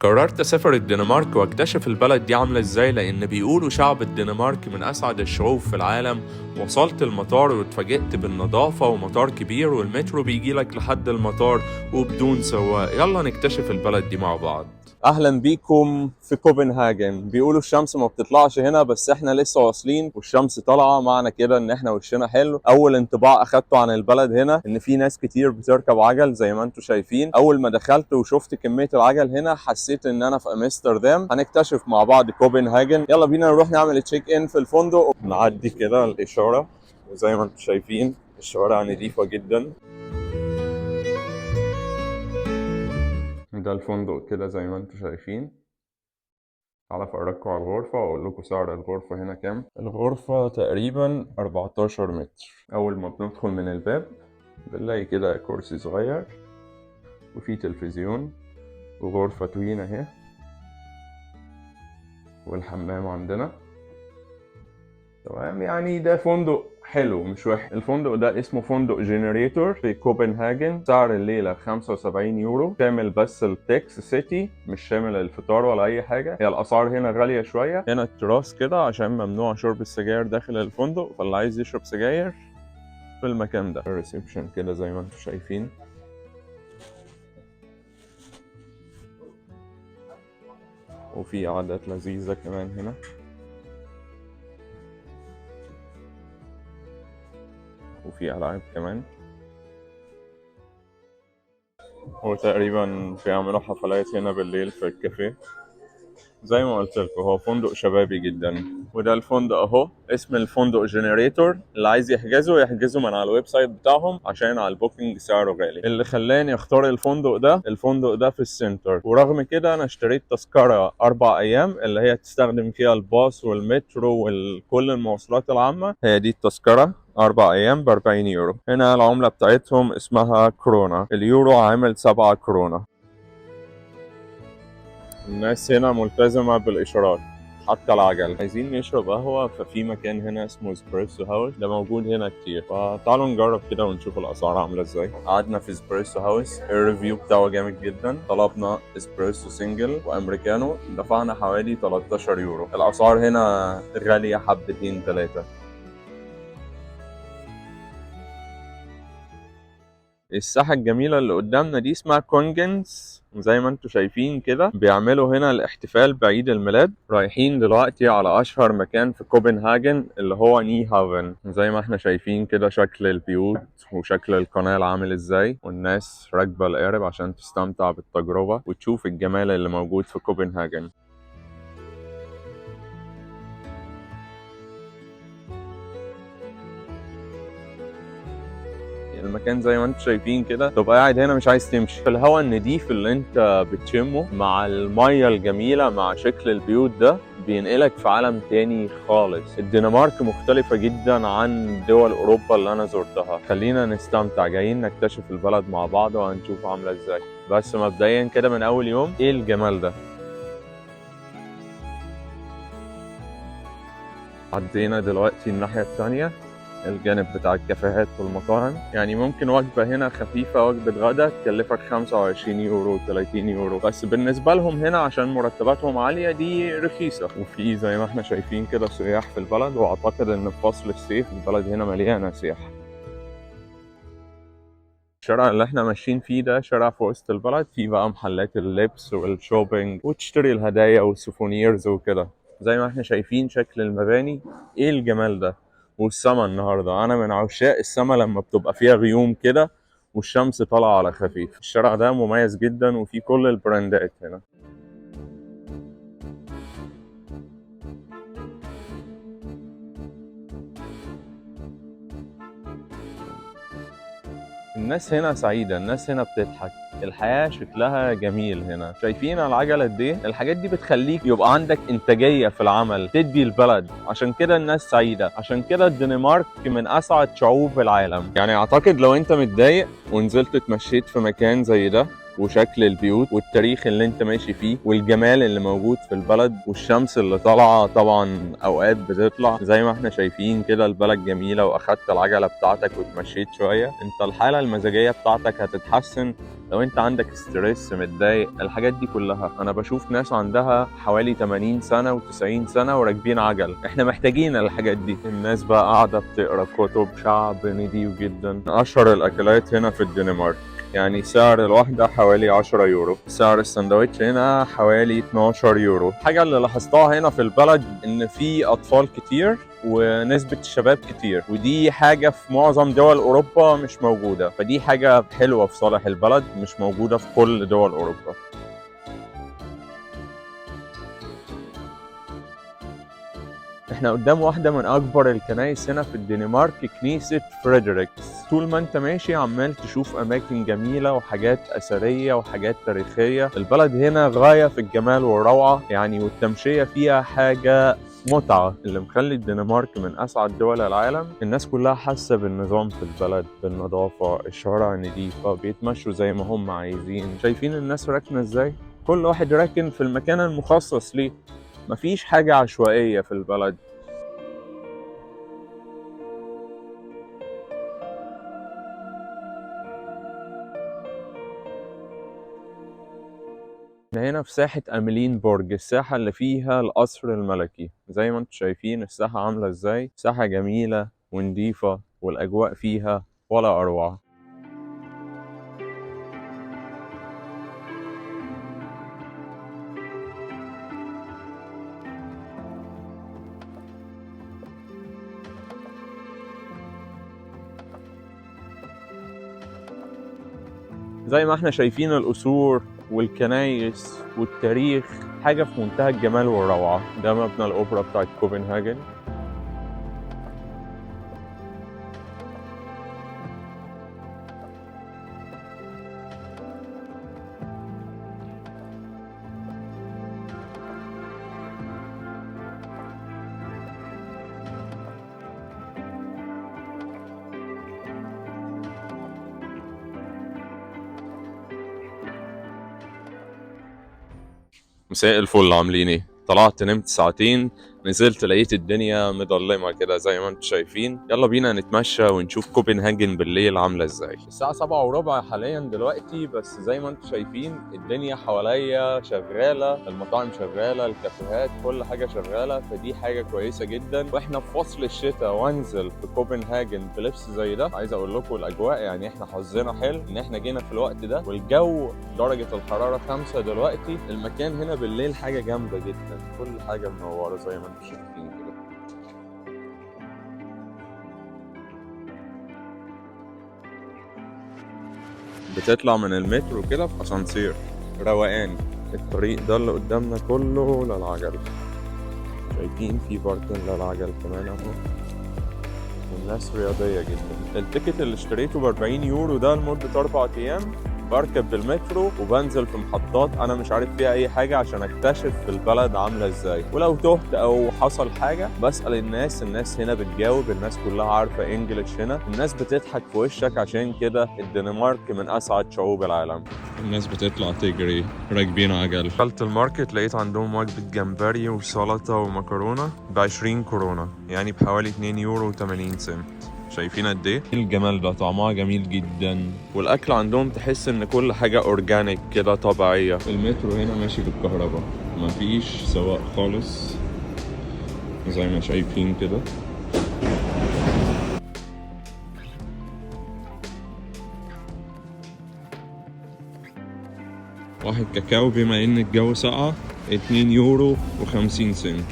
قررت أسافر الدنمارك واكتشف البلد دي عاملة ازاي، لأن بيقولوا شعب الدنمارك من أسعد الشعوب في العالم. وصلت المطار واتفاجئت بالنظافة، ومطار كبير والمترو بيجيلك لحد المطار وبدون سواق. يلا نكتشف البلد دي مع بعض. اهلا بيكم في كوبنهاجن. بيقولوا الشمس ما بتطلعش هنا، بس احنا لسه واصلين والشمس طالعه، معنى كده ان احنا وشنا حلو. اول انطباع اخدته عن البلد هنا ان في ناس كتير بتركب عجل زي ما انتم شايفين. اول ما دخلت وشفت كميه العجل هنا حسيت ان انا في امستردام. هنكتشف مع بعض كوبنهاجن. يلا بينا نروح نعمل تشيك ان في الفندق. نعدي كده الاشاره، وزي ما انتم شايفين الشوارع نظيفه جدا. ده الفندق كده زي ما انتم شايفين. تعالى افرجكم على الغرفة واقول لكم سعر الغرفة هنا كام. الغرفة تقريبا 14 متر. اول ما بندخل من الباب بنلاقي كده كرسي صغير وفي تلفزيون وغرفة توين اهي، والحمام عندنا. تمام، يعني ده فندق حلو مش وحش. الفندق ده اسمه فندق جنريتور في كوبنهاجن. سعر الليلة 75 يورو، شامل بس التاكس سيتي، مش شامل الفطار ولا أي حاجة. هي الأسعار هنا غالية شوية. هنا التراس كده عشان ممنوع شرب السجاير داخل الفندق، فاللي عايز يشرب سجاير في المكان ده. الريسبشن كده زي ما انتم شايفين. وفي قعدات لذيذة كمان هنا. وفي ألعاب كمان. وتقريبا بيعملوا حفلات هنا بالليل في الكافيه. زي ما قلت لكم هو فندق شبابي جدا. وده الفندق اهو، اسم الفندق جنريتور. اللي عايز يحجزه من على الويب سايت بتاعهم، عشان على البوكينج سعره غالي. اللي خلاني اختار الفندق ده في السنتر، ورغم كده انا اشتريت تذكرة 4 ايام اللي هي تستخدم فيها الباص والمترو وكل المواصلات العامة. هي دي التذكرة 4 أيام ب40 يورو. هنا العملة بتاعتهم اسمها كورونا، اليورو عامل 7 كورونا. الناس هنا ملتزمة بالإشارات حتى العجل. عايزين نشرب قهوة، ففي مكان هنا اسمه اسبريسو هاوس، ده موجود هنا كتير، فتعالوا نجرب كده ونشوف الأسعار عاملة ازاي. قعدنا في اسبريسو هاوس، الريفيو بتاعه جامد جدا. طلبنا اسبريسو سنجل وأمريكانو، دفعنا حوالي 13 يورو. الأسعار هنا غالية حبتين 3. الساحة الجميلة اللي قدامنا دي اسمها كونجنز، زي ما انتم شايفين كده. بيعملوا هنا الاحتفال بعيد الميلاد. رايحين دلوقتي على اشهر مكان في كوبنهاجن اللي هو ني هافن. زي ما احنا شايفين كده شكل البيوت وشكل القناة عامل ازاي، والناس راكبة القارب عشان تستمتع بالتجربة وتشوف الجمال اللي موجود في كوبنهاجن. المكان زي ما انتم شايفين كده، تبقى قاعد هنا مش عايز تمشي. في الهواء النضيف اللي انت بتشمه مع المية الجميلة مع شكل البيوت ده، بينقلك في عالم تاني خالص. الدنمارك مختلفة جدا عن دول اوروبا اللي انا زرتها. خلينا نستمتع، جايين نكتشف البلد مع بعض وهنشوف عاملة ازاي. بس مبدئيا كده من اول يوم، ايه الجمال ده. عدينا دلوقتي الناحية التانية، الجانب بتاع الكافيهات والمطاعم. يعني ممكن وجبة هنا خفيفة، وجبة غدا تكلفك 25 يورو 30 يورو، بس بالنسبة لهم هنا عشان مرتباتهم عالية دي رخيصة. وفي زي ما احنا شايفين كده سياح في البلد، واعتقد ان في فصل الصيف البلد هنا مليانة سياح. الشارع اللي احنا ماشيين فيه ده شارع في وسط البلد، فيه بقى محلات اللبس والشوبينج وتشتري الهدايا والسوفونيرز وكده. زي ما احنا شايفين شكل المباني، ايه الجمال ده. والسما النهارده، انا من عشاق السما لما بتبقى فيها غيوم كده والشمس طالعه على خفيف. الشارع ده مميز جدا وفيه كل البراندات هنا. الناس هنا سعيدة، الناس هنا بتضحك، الحياة شكلها جميل هنا. شايفين العجلة دي؟ الحاجات دي بتخليك يبقى عندك انتاجية في العمل، تدي البلد. عشان كده الناس سعيدة، عشان كده الدنمارك من اسعد شعوب العالم. يعني اعتقد لو انت متضايق ونزلت اتمشيت في مكان زي ده وشكل البيوت والتاريخ اللي انت ماشي فيه والجمال اللي موجود في البلد والشمس اللي طالعه. طبعا اوقات بتطلع زي ما احنا شايفين كده، البلد جميله واخدت العجله بتاعتك وتمشيت شويه، انت الحاله المزاجيه بتاعتك هتتحسن. لو انت عندك ستريس متضايق، الحاجات دي كلها انا بشوف ناس عندها حوالي 80 سنه و90 سنه وراكبين عجل. احنا محتاجين الحاجات دي. الناس بقى قاعده بتقرا كتب، شعب نضيف جدا. اشهر الاكلات هنا في الدنمارك، يعني سعر الواحدة حوالي 10 يورو، سعر السندوتش هنا حوالي 12 يورو. حاجة اللي لاحظتها هنا في البلد إن في أطفال كتير ونسبة الشباب كتير، ودي حاجة في معظم دول أوروبا مش موجودة، فدي حاجة حلوة في صالح البلد مش موجودة في كل دول أوروبا. احنا قدام واحدة من أكبر الكنائس هنا في الدنمارك، كنيسة فريدريكس. طول ما انت ماشي عمال تشوف أماكن جميلة وحاجات أثرية وحاجات تاريخية. البلد هنا غاية في الجمال والروعة يعني، والتمشية فيها حاجة متعة، اللي مخلي الدنمارك من أسعد دول العالم. الناس كلها حاسة بالنظام في البلد، بالنظافة، الشوارع نظيفة، بيتمشوا زي ما هم عايزين. شايفين الناس راكنة ازاي؟ كل واحد راكن في المكان المخصص ليه، مفيش حاجة عشوائية في البلد. احنا هنا في ساحة أميلينبورج، الساحة اللي فيها القصر الملكي. زي ما انتم شايفين الساحة عاملة ازاي، ساحة جميلة ونضيفة والأجواء فيها ولا أروع. زي ما احنا شايفين القصور والكنايس والتاريخ، حاجة في منتهى الجمال والروعة. ده مبنى الأوبرا بتاعت كوبنهاجن. مساء الفل، عاملين ايه؟ طلعت نمت ساعتين، نزلت لقيت الدنيا مظلمة كده زي ما انتم شايفين. يلا بينا نتمشى ونشوف كوبنهاجن بالليل عاملة ازاي. الساعة 7:15 حاليا دلوقتي، بس زي ما انتم شايفين الدنيا حواليا شغالة، المطاعم شغالة، الكافيهات، كل حاجة شغالة، فدي حاجة كويسة جدا. واحنا في فصل الشتاء وانزل في كوبنهاجن بلبس زي ده، عايز اقول لكم الاجواء يعني احنا حظنا حلو ان احنا جينا في الوقت ده، والجو درجة الحرارة 5 دلوقتي. المكان هنا بالليل حاجة جامدة جدا، كل حاجة منورة زي ما انتم شايفين كده. بتطلع من المترو كده في اسانسير روقان. الطريق ده اللي قدامنا كله للعجل، شايفين في باركنج للعجل كمان اهو، والناس رياضية جدا. التيكت اللي اشتريته ب40 يورو ده لمدة 4 ايام، بركب بالمترو وبنزل في محطات انا مش عارف فيها اي حاجه عشان اكتشف البلد عامله ازاي. ولو تهت او حصل حاجه بسال الناس هنا بتجاوب، الناس كلها عارفه انجلش هنا، الناس بتضحك في وشك. عشان كده الدنمارك من اسعد شعوب العالم. الناس بتطلع تجري راكبين عجل. دخلت الماركت لقيت عندهم وجبه جمبري وسلطه ومكرونه ب20 كورونا، يعني بحوالي 2 يورو و80 سنت. شايفين قد ايه الجمال ده، طعمها جميل جدا، والاكل عندهم تحس ان كل حاجه اورجانيك كده طبيعيه. المترو هنا ماشي بالكهرباء، مفيش سواق خالص زي ما شايفين كده. واحد كاكاو بما ان الجو ساقع 2 يورو و50 سنت.